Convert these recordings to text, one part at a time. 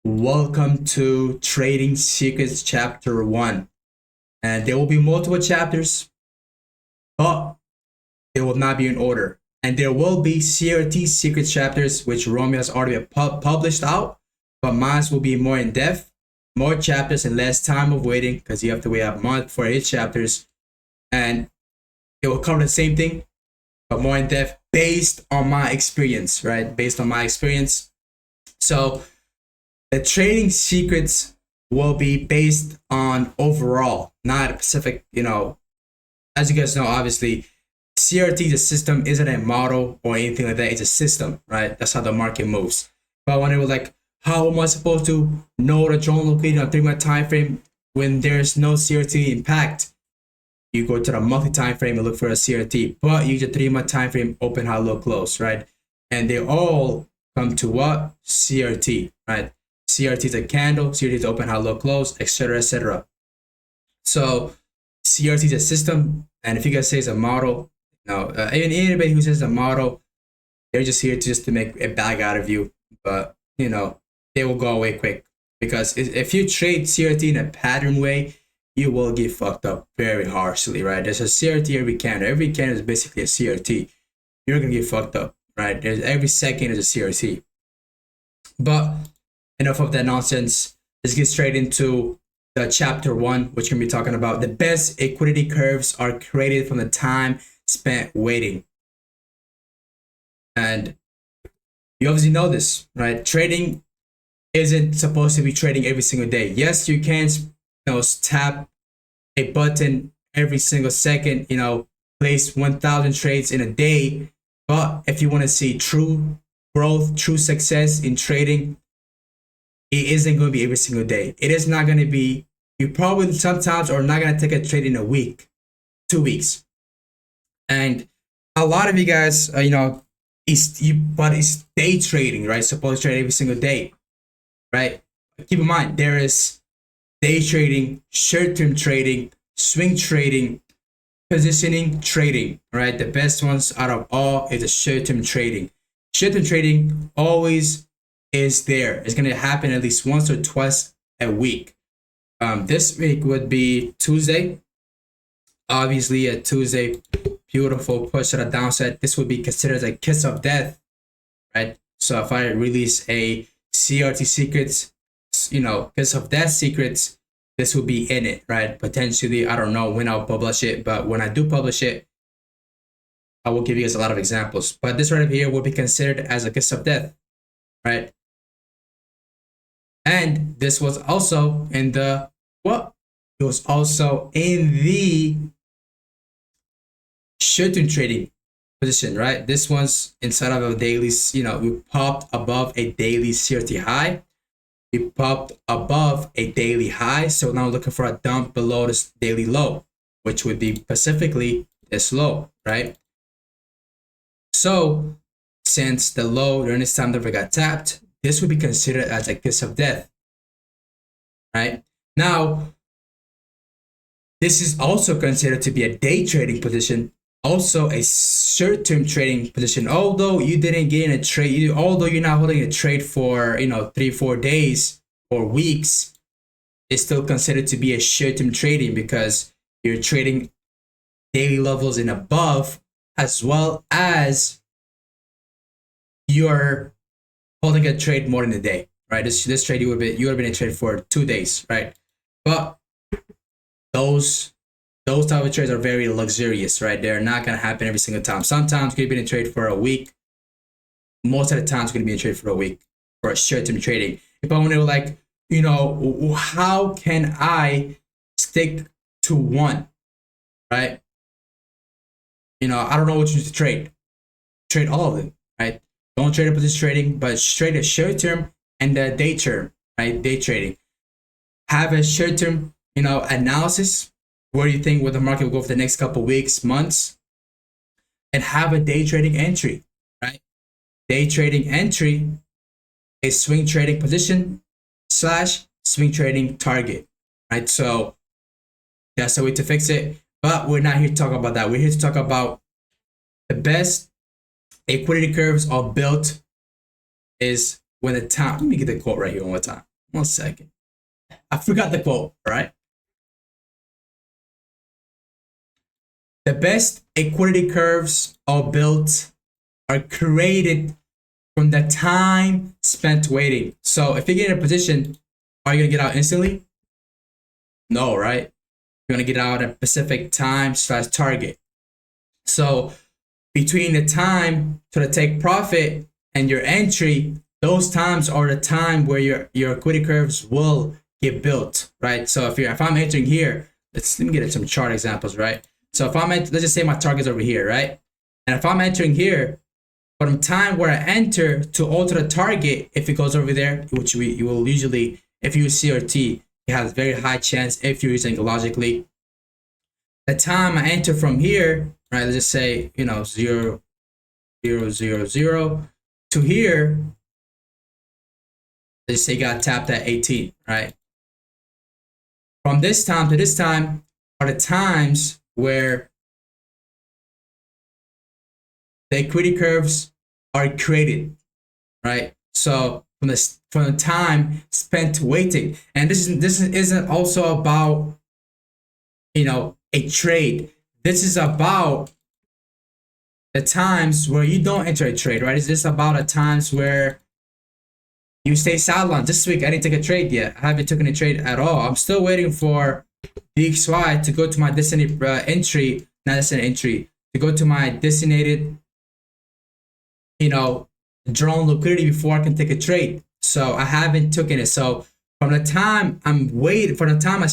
Welcome to Trading Secrets Chapter 1. And there will be multiple chapters, but they will not be in order. And there will be CRT Secrets chapters, which Romeo has already published out, but mine will be more in depth, more chapters, and less time of waiting because you have to wait a month for 8 chapters. And it will cover the same thing, but more in depth based on my experience, right? Based on my experience. So, the trading secrets will be based on overall, not a specific, as you guys know, obviously, CRT, the system, isn't a model or anything like that. It's a system, right? That's how the market moves. But when it was like, how am I supposed to know the drone located on a 3-month time frame when there's no CRT impact? You go to the monthly time frame and look for a CRT, but use a 3-month time frame, open, high, low, close, right? And they all come to what? CRT, right? CRT is a candle, CRT is open, high, low, close, etc., etc. So CRT is a system, and if you guys say it's a model, no, anybody who says a model, they're just here to make a bag out of you. But they will go away quick because if you trade CRT in a pattern way, you will get fucked up very harshly, right? There's a CRT every candle. Every candle is basically a CRT. You're gonna get fucked up, right? There's every second is a CRT. But enough of that nonsense. Let's get straight into the chapter 1, which we're gonna be talking about. The best liquidity curves are created from the time spent waiting. And you obviously know this, right? Trading isn't supposed to be trading every single day. Yes, you can tap a button every single second, place 1,000 trades in a day. But if you want to see true growth, true success in trading, it isn't going to be every single day. It is not going to be, you probably sometimes are not going to take a trade in a week, 2 weeks. And a lot of you guys, it's day trading, right? Supposed to trade every single day, right? Keep in mind, there is day trading, short-term trading, swing trading, positioning trading, right? The best ones out of all is the short-term trading. Short-term trading always is there. It's going to happen at least once or twice a week. This week would be Tuesday. Obviously, a Tuesday, beautiful push to the downside. This would be considered a kiss of death, right? So if I release a CRT secrets, kiss of death secrets, this will be in it, right? Potentially, I don't know when I'll publish it, but when I do publish it, I will give you guys a lot of examples. But this right here will be considered as a kiss of death, right? And this was also in the it was also in the short-term trading position, right? This one's inside of a daily, we popped above a daily CRT high. We popped above a daily high. So now looking for a dump below this daily low, which would be specifically this low, right? So since the low during this time never got tapped, this would be considered as a kiss of death, right? Now, this is also considered to be a day trading position, also a short-term trading position. Although you didn't get in a trade, although you're not holding a trade for 3-4 days or weeks, it's still considered to be a short-term trading because you're trading daily levels and above, as well as you're holding a trade more than a day, right? This trade you would have been in a trade for 2 days, right? But those type of trades are very luxurious, right? They're not gonna happen every single time. Sometimes you're gonna be in a trade for a week. Most of the time, it's gonna be in a trade for a week for a short-term trading. If I want to like, how can I stick to one, right? I don't know what you to trade. Trade all of them, right? Don't trade a position trading, but trade a short-term and the day term, right? Day trading. Have a short-term, analysis. Where do you think where the market will go for the next couple weeks, months? And have a day trading entry, right? Day trading entry is swing trading position / swing trading target, right? So that's the way to fix it. But we're not here to talk about that. We're here to talk about the best liquidity curves are built is when the time, let me get the quote right here one more time. 1 second. I forgot the quote, right? The best equity curves are created from the time spent waiting. So if you get in a position, are you gonna get out instantly? No, right? You're gonna get out at a specific time / target. So between the time to the take profit and your entry, those times are the time where your equity curves will get built, right? So if I'm entering here, let me get some chart examples, right? So if let's just say my target's over here, right? And if I'm entering here, from time where I enter to alter the target, if it goes over there, which you will usually, if you use CRT, it has a very high chance if you're using it logically. The time I enter from here, right? Let's just say 0, 0, 0, 0 to here. Let's say got tapped at 18, right? From this time to this time are the times where the equity curves are created, right? So from the time spent waiting, and this isn't also about a trade. This is about the times where you don't enter a trade, right? It's just about the times where you stay sidelined. This week I didn't take a trade yet. I haven't taken a trade at all. I'm still waiting for DXY to go to my designated entry, not designated entry, to go to my designated, drawn liquidity before I can take a trade. So I haven't taken it. So from the time I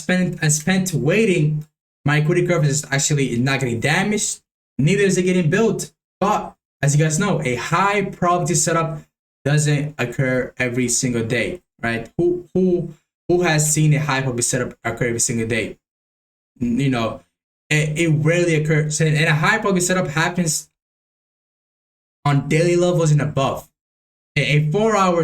spent waiting, my equity curve is actually not getting damaged. Neither is it getting built. But as you guys know, a high probability setup doesn't occur every single day, right? Who has seen a high probability setup occur every single day? It rarely occurs. And a high probability setup happens on daily levels and above. A 4 hour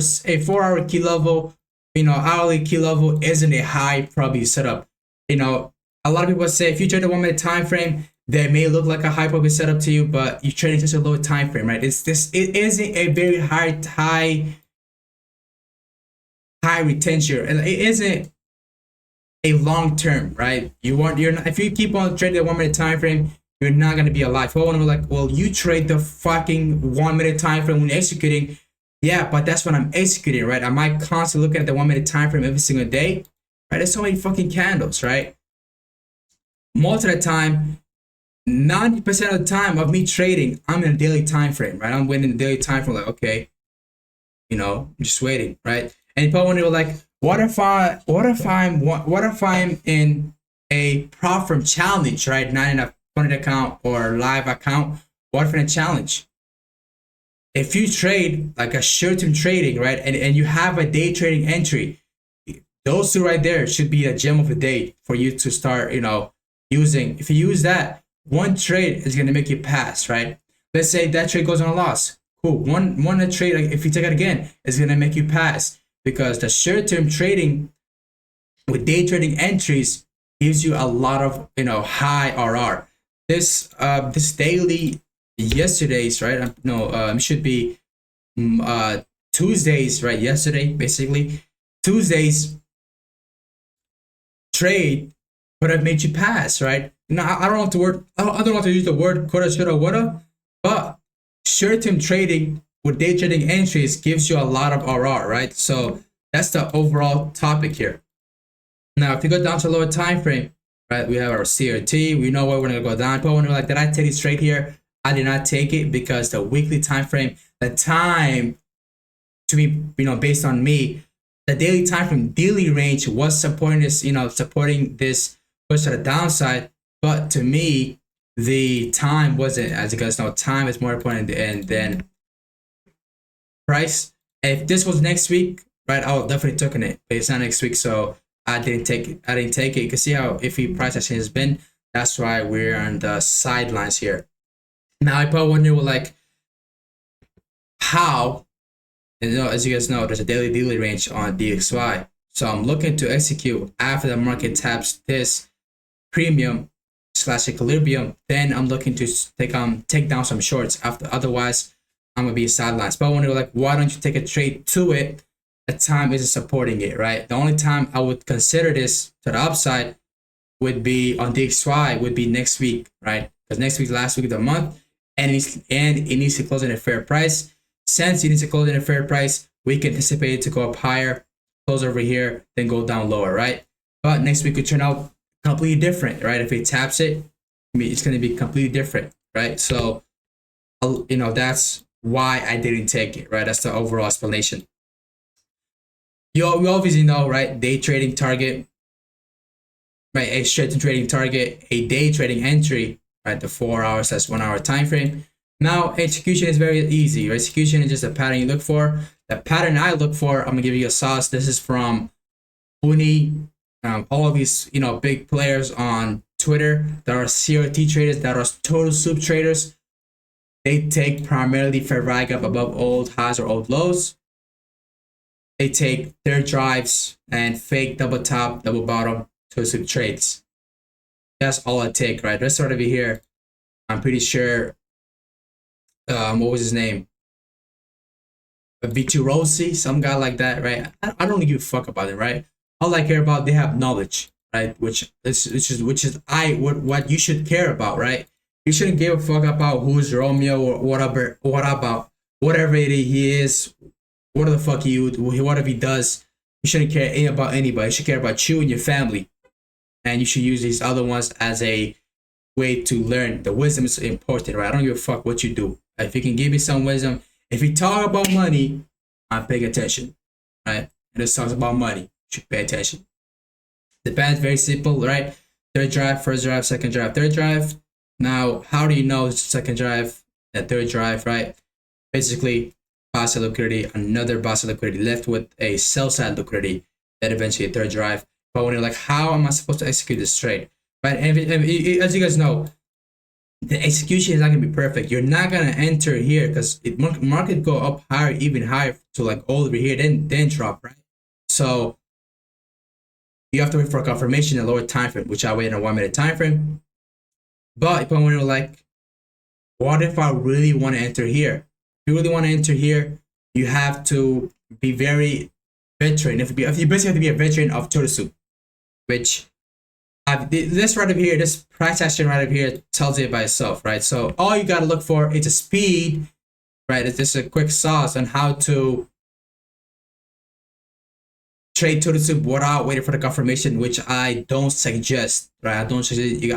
key level, hourly key level isn't a high probability setup. A lot of people say if you trade a 1 minute time frame, that may look like a high probability setup to you, but you're trading such a low time frame, right? It isn't a very high retention, and it isn't a long term, right? If you keep on trading the 1 minute time frame, you're not gonna be alive. People want to be like, well, you trade the fucking 1 minute time frame when executing. Yeah, but that's when I'm executing, right? Am I constantly looking at the 1 minute time frame every single day? Right? There's so many fucking candles, right? Most of the time, 90% of the time of me trading, I'm in a daily time frame, right? I'm waiting the daily time frame, like, okay, I'm just waiting, right? And people wonder, like, what if I'm in a prop firm challenge, right? Not in a funded account or live account. What if in a challenge? If you trade like a short-term trading, right, and you have a day trading entry, those two right there should be a gem of the day for you to start, using. If you use that, one trade is going to make you pass, right? Let's say that trade goes on a loss. Cool. One trade, like if you take it again, is going to make you pass, because the short-term trading with day trading entries gives you a lot of high RR. This daily, yesterday's, right? It should be Tuesdays, right? Yesterday, basically Tuesdays trade could have made you pass, right? Now I don't want to use the word coulda, shoulda, woulda, but short-term trading with day trading entries gives you a lot of RR, right? So that's the overall topic here. Now, if you go down to lower time frame, right, we have our CRT. We know where we're gonna go down. But when you're like, did I take this trade here? I did not take it because the weekly time frame, the time to be, based on me, the daily time frame, daily range was supporting this, supporting this push to the downside. But to me, the time wasn't. As you guys know, time is more important than price. If this was next week, right, I would definitely taken it. But it's not next week, so I didn't take it. You can see how iffy price action has been. That's why we're on the sidelines here. Now, I probably wonder, like, how, as you guys know, there's a daily range on DXY. So I'm looking to execute after the market taps this premium / equilibrium. Then I'm looking to take down some shorts. Otherwise, I'm gonna be sidelines. But I wonder, like, why don't you take a trade to it the time isn't supporting it, right? The only time I would consider this to the upside would be on DXY, would be next week, right? Because next week, last week of the month, and it needs to close in a fair price. Since it needs to close in a fair price, we can anticipate it to go up higher, close over here, then go down lower, right? But next week could turn out completely different, right? If it taps it, I mean, it's going to be completely different, right? So, that's why I didn't take it, right? That's the overall explanation. We obviously know, right? Day trading target, right? A straight trading target, a day trading entry, right? The 4 hours, that's 1 hour time frame. Now, execution is very easy. Execution is just a pattern you look for. The pattern I look for, I'm gonna give you a sauce. This is from Uni, all of these, big players on Twitter that are CRT traders, that are total soup traders. They take primarily fair value gap above old highs or old lows. They take their drives and fake double top, double bottom total soup trades. That's all I take, right? Let's start over here. I'm pretty sure. What was his name? V2 Rossi, some guy like that, right? I don't give a fuck about it, right? All I care about, they have knowledge, right? Which is what you should care about, right? You shouldn't give a fuck about who's Romeo or whatever he is, what the fuck whatever he does. You shouldn't care about anybody. You should care about you and your family, and you should use these other ones as a way to learn. The wisdom is important, right? I don't give a fuck what you do. If you can give me some wisdom, if you talk about money, I'm paying attention, right? And this talks about money, you should pay attention. The path is very simple, right? Third drive, first drive, second drive, third drive. Now, how do you know it's second drive, that third drive, right? Basically, buy side liquidity, another buy side liquidity left with a sell side liquidity, then eventually a third drive. But when you're like, how am I supposed to execute this trade, right? And as you guys know, the execution is not gonna be perfect. You're not gonna enter here because market go up higher, even higher to like all over here, then drop, right? So you have to wait for a confirmation in a lower time frame, which I wait in a 1 minute time frame. But if I'm wondering, like, what if I really want to enter here? If you really want to enter here, you have to be very veteran. You basically have to be a veteran of total soup, which this right over here, this price action right over here tells it by itself, right? So all you got to look for is a speed, right? It's just a quick sauce on how to trade total soup without waiting for the confirmation, which I don't suggest, right? I don't suggest you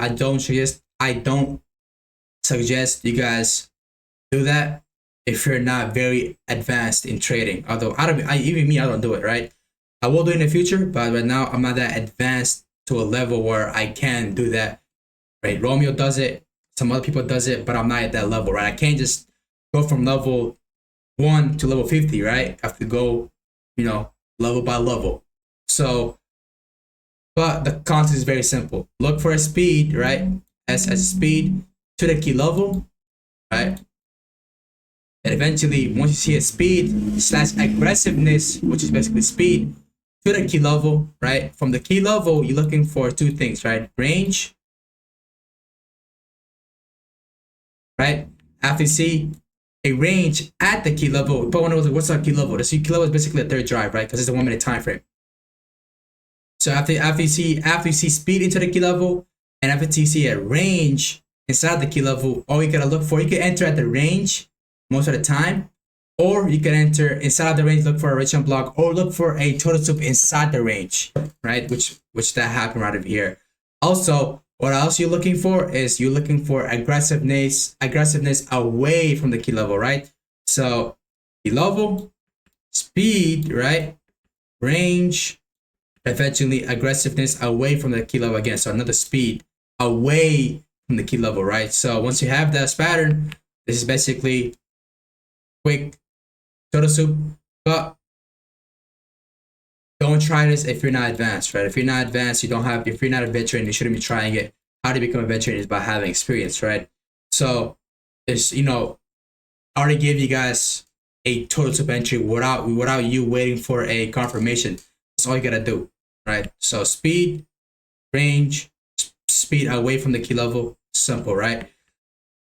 guys do that if you're not very advanced in trading. Although I don't do it, right? I will do it in the future, but right now I'm not that advanced to a level where I can do that, right? Romeo does it, some other people does it, but I'm not at that level, right? I can't just go from level 1 to level 50, right? I have to go, level by level. So, but the concept is very simple. Look for a speed, right? As speed to the key level, right? And eventually, once you see a speed / aggressiveness, which is basically speed, to the key level, right? From the key level, you're looking for two things, right? Range, right? After you see a range at the key level, but what's our key level? The key level is basically a third drive, right? Because it's a 1 minute time frame. So after you see speed into the key level, and after you see a range inside the key level, all you gotta look for, you can enter at the range most of the time, or you can enter inside the range, look for a Richmond block, or look for a total soup inside the range, right? Which that happened right over here. Also, what else you're looking for is you're looking for aggressiveness away from the key level, right? So key level, speed, right? Range, eventually aggressiveness away from the key level again. So another speed away from the key level, right? So once you have that pattern, this is basically quick total soup. But don't try this if you're not advanced, right? If you're not advanced, if you're not a veteran, you shouldn't be trying it. How to become a veteran is by having experience, right? So it's, I already gave you guys a total soup entry without you waiting for a confirmation. That's all you gotta do, right? So speed, range, speed away from the key level, simple, right?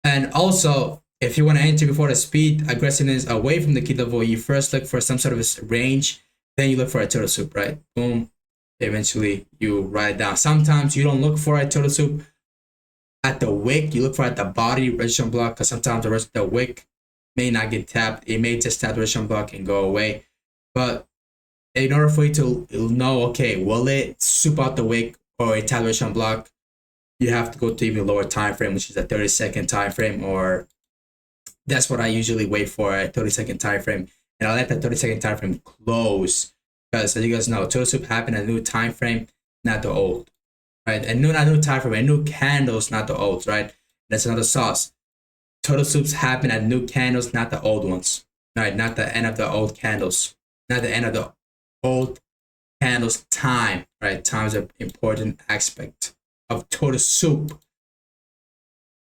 And also, if you want to enter before the speed, aggressiveness away from the key level, you first look for some sort of range Then you look for a turtle soup, right? Boom. Eventually you write it down. Sometimes you don't look for a turtle soup at the wick. You look for it at the body registration block, because sometimes the rest of the wick may not get tapped. It may just tap the registration block and go away. But in order for you to know, okay, will it soup out the wick or a tap the registration block, you have to go to even lower time frame, which is a 30-second time frame, or that's what I usually wait for, a 30-second time frame. And I let that 30-second time frame close, because as you guys know, turtle soup happen at a new time frame, not the old, right? And not new time frame, and new candles, not the old, right? That's another sauce. Turtle soups happen at new candles, not the old ones, right? Not the end of the old candles, not the end of the old candles time, right? Time is an important aspect of turtle soup.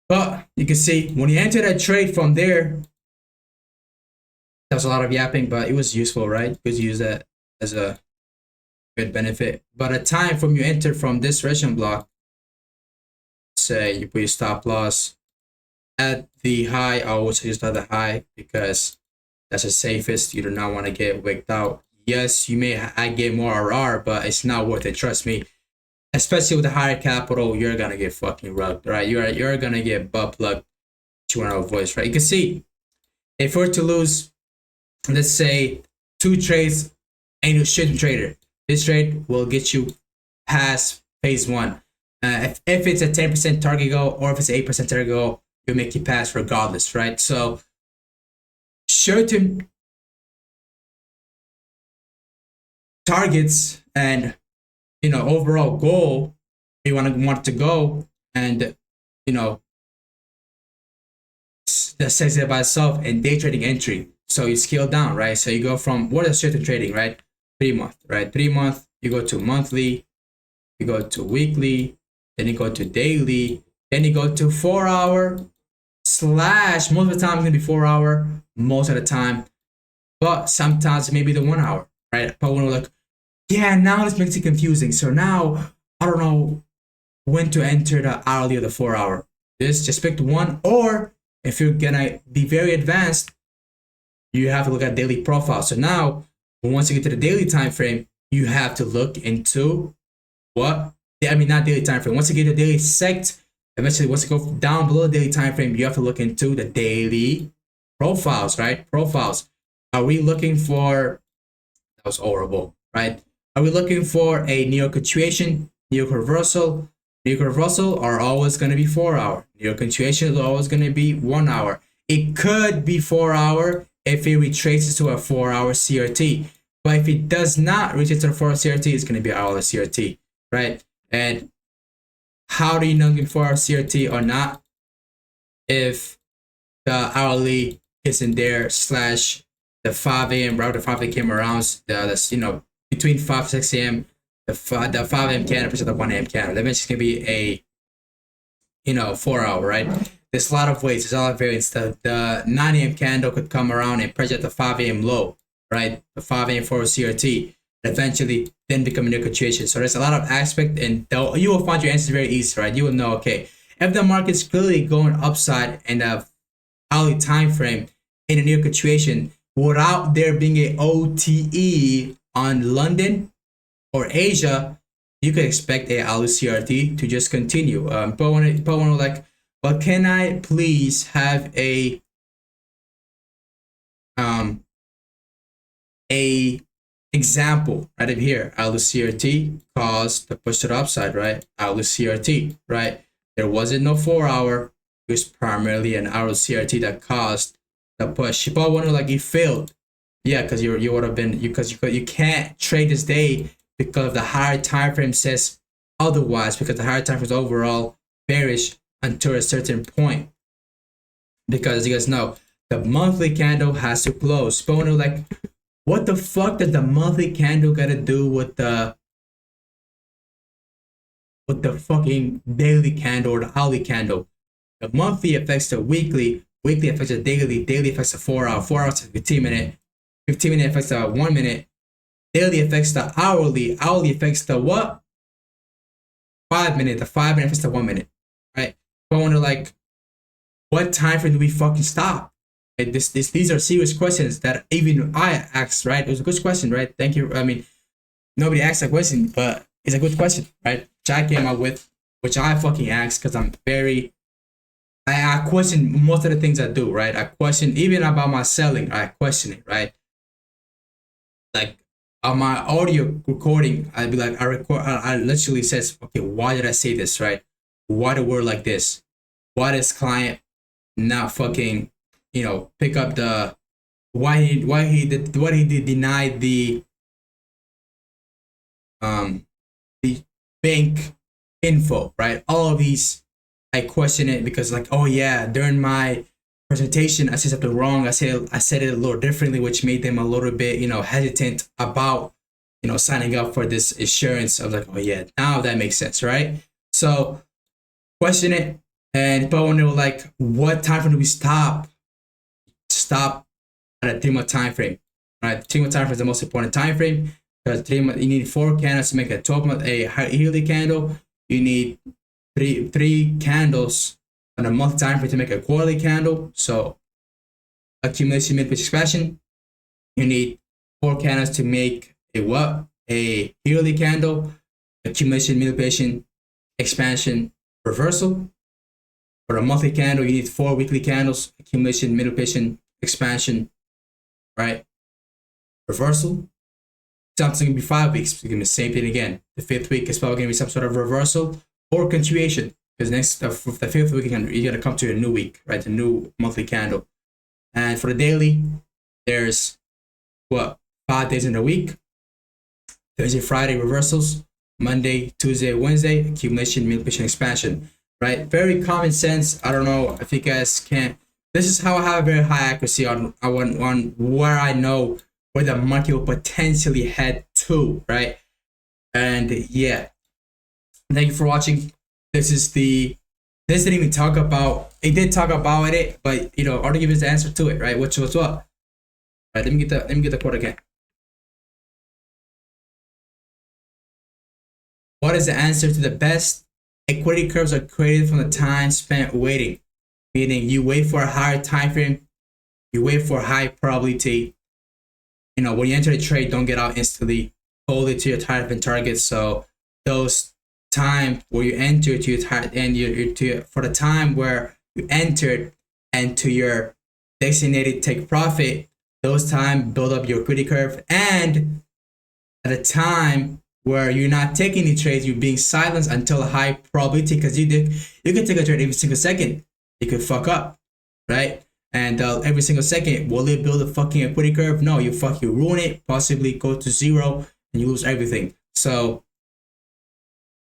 But you can see when you enter that trade from there, there's a lot of yapping, but it was useful, right? You could use that as a good benefit. But a time from you enter from this registration block, say you put your stop loss at the high. I always use the high because that's the safest. You do not want to get wicked out. Yes, you may get more RR, but it's not worth it. Trust me. Especially with the higher capital, you're gonna get fucking rugged, right? You're gonna get butt plugged. You want to avoid, right? You can see if we're to lose, let's say 2 trades, and you shouldn't trader. This trade will get you past phase 1. If it's a 10% target goal or if it's 8% target goal, you'll make you pass regardless, right? So certain targets and overall goal you want to go, and that says it by itself. And day trading entry, so you scale down, right? So you go from what is certain trading, right? 3 month, right? 3 month, you go to monthly, you go to weekly, then you go to daily, then you go to 4 hour / most of the time it's gonna be 4 hour, most of the time, but sometimes maybe the 1 hour, right? But when we're like, yeah, now this makes it confusing. So now I don't know when to enter the hourly or the 4 hour. Just pick one, or if you're gonna be very advanced, you have to look at daily profile. So now once you get to the daily time frame, you have to look into not daily time frame. Once you get to the daily sect, eventually once you go down below the daily time frame, you have to look into the daily profiles, right? Profiles. Are we looking for, that was horrible, right? Are we looking for a New York continuation, New York reversal? New York reversal are always going to be 4 hour. New York continuation is always going to be 1 hour. It could be 4 hour if it retraces to a 4 hour CRT. But if it does not retrace to a 4 hour CRT, it's going to be an hourly CRT, right? And how do you know if 4 hour CRT or not? If the hourly isn't there / the 5 a.m. route, the 5 a.m. came around, between 5 6 a.m. the 5 a.m. candle versus the 1 a.m. candle. That means it's gonna be a 4 hour, right? There's a lot of ways. There's a lot of variants. The 9 a.m. candle could come around and pressure at the 5 a.m. low, right? The 5 a.m. for CRT, eventually then become a new continuation. So there's a lot of aspect, and you will find your answers very easy, right? You will know, okay, if the market's clearly going upside in the hourly time frame in a new continuation without there being a OTE on London or Asia, you could expect a hourly CRT to just continue. But when like, but can I please have a example right up here? Hourly CRT caused the push to the upside, right? Hourly CRT, right? There wasn't no 4 hour. It was primarily an hourly CRT that caused the push. You probably wonder like it failed. Yeah, because you would have been you can't trade this day because the higher time frame says otherwise, because the higher time frame is overall bearish until a certain point. Because as you guys know, the monthly candle has to close. But when like, what the fuck does the monthly candle gotta do with the fucking daily candle or the hourly candle? The monthly affects the weekly affects the daily affects the 4 hour, 4 hours to 15 minute, 15 minute affects the 1 minute, daily affects the hourly affects the what? 5 minute, the 5 minute affects the 1 minute, right? So I wonder like, what time frame do we fucking stop? These are serious questions that even I asked, right? It was a good question, right? Thank you. I mean, nobody asked that question, but it's a good question, right? Which I came up with, which I fucking asked because I'm very, I question most of the things I do, right? I question even about my selling, I question it, right? Like on my audio recording, I'd be like, I literally says, okay, why did I say this, right? Why the word like this? Why this client not fucking, pick up the, why he did deny the bank info, right? All of these, I question it because like, oh yeah, during my presentation, I said something wrong. I said it a little differently, which made them a little bit, hesitant about, signing up for this insurance. I was like, oh yeah, now that makes sense, right? So question it. And but when they were like, what time frame do we stop? Stop at a 3 month time frame, right? 3 month time frame is the most important time frame because 3 month you need 4 candles to make a 12 month a yearly candle. You need three candles on a month time frame to make a quarterly candle. So accumulation, mid pitch expansion. You need 4 candles to make a yearly candle. Accumulation, manipulation, expansion, reversal. For a monthly candle, you need 4 weekly candles. Accumulation, manipulation, expansion, right? Reversal. Something gonna be 5 weeks. It's gonna be the same thing again. The 5th week is probably gonna be some sort of reversal or continuation. Because the 5th week you're gonna come to a new week, right? A new monthly candle. And for the daily, there's 5 days in a week. Thursday, Friday reversals. Monday, Tuesday, Wednesday accumulation, manipulation, expansion. Right? Very common sense. I don't know if you guys can. This is how I have very high accuracy on where I know where the market will potentially head to, right? And yeah, thank you for watching. This didn't even talk about. It did talk about it, but I already give us the answer to it, right? Which was what? All right, let me get the quote again. What is the answer to the best? Equity curves are created from the time spent waiting, meaning you wait for a higher time frame, you wait for a high probability. When you enter a trade, don't get out instantly. Hold it to your time frame target. So those time where you enter to your time and for the time where you entered and to your designated take profit, those time build up your equity curve. And at a time where you're not taking any trades, you're being silenced until a high probability, because you can take a trade every single second. You could fuck up, right? And every single second, will it build a fucking equity curve? No, you ruin it, possibly go to zero, and you lose everything. So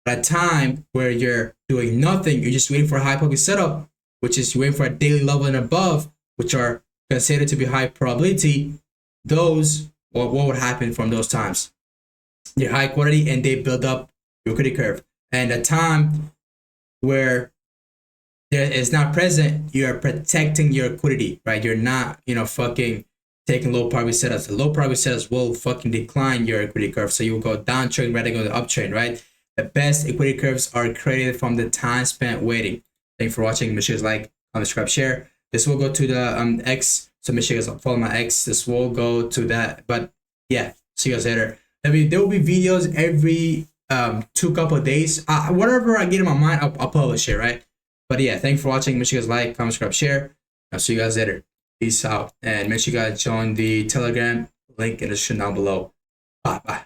at a time where you're doing nothing, you're just waiting for a high probability setup, which is waiting for a daily level and above, which are considered to be high probability. What would happen from those times? They're high quality and they build up your equity curve. And a time where there is not present, you're protecting your liquidity, right? You're not, fucking taking low probability setups. The low probability setups will fucking decline your equity curve. So you will go downtrend rather than go to uptrend, right? The best equity curves are created from the time spent waiting. Thanks for watching. Make sure you like, comment, subscribe, share. This will go to the X. So make sure you guys follow my X. This will go to that. But yeah, see you guys later. There will be videos every couple of days. Whatever I get in my mind, I'll publish it, right? But yeah, thanks for watching. Make sure you guys like, comment, subscribe, share. I'll see you guys later. Peace out. And make sure you guys join the Telegram link in the description down below. Bye.